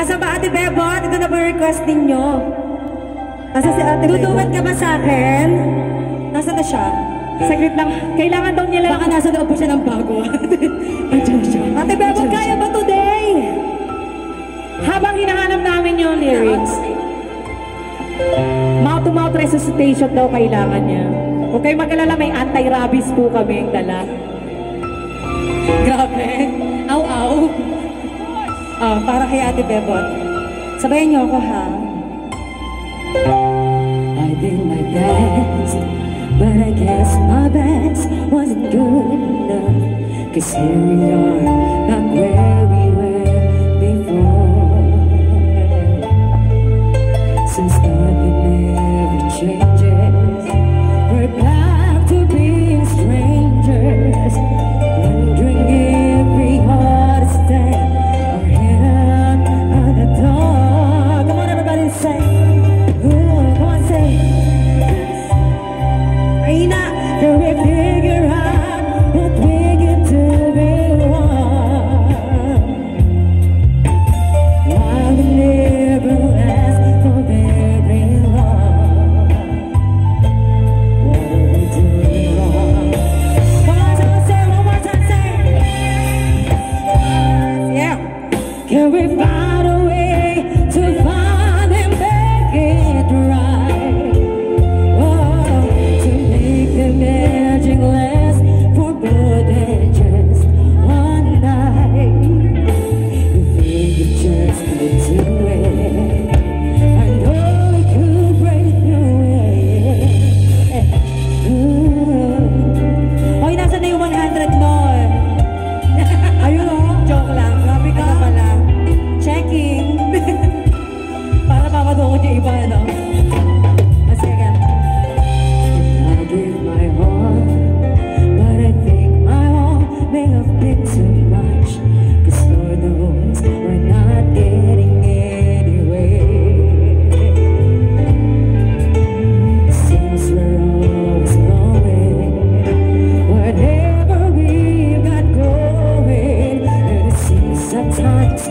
Nasa ba Ate Bebot? Ito na ba request ninyo? Nasa si Ate Bebot? Tutuwad ka ba sa akin? Nasa na siya? Saglit lang. Kailangan daw niya lang. Baka nasa loob po siya ng bago. Ate Bebot, kaya ba today? Habang hinahanap namin yung lyrics, mouth-to-mouth resuscitation daw kailangan niya. Huwag kayo mag-alala, may anti-rabies po kami yung dala. Grabe. Aw-aw. Para kay Ate Bebot. Sabayan niyo ako, ha? I did my best, but I guess my best wasn't good enough. 'Cause here we are, not where we were before. Since nothing ever changes, we're back to being strangers, wondering if we ought to stay or head out the door. Come on, everybody, say, come on, say, Reina, can we figure out what we get to be one? Why we never last for very long? What are we doing wrong? Come on, someone say it one more time, say yeah. Can we find a way to find and make it right? Oh, to make the magic last for more than just one night. If we could just get to it, I know we could break through it. Hoy, nasa na yung 100 more? Ayun o, joke lang. Grabe ka na pala. Checking. Para papadukot yung iba, no? Sige. I gave my all, but I think my all may have been too much. 'Cause Lord knows we're not getting anywhere. Seems we're always going, whatever we got going, and it seems sometimes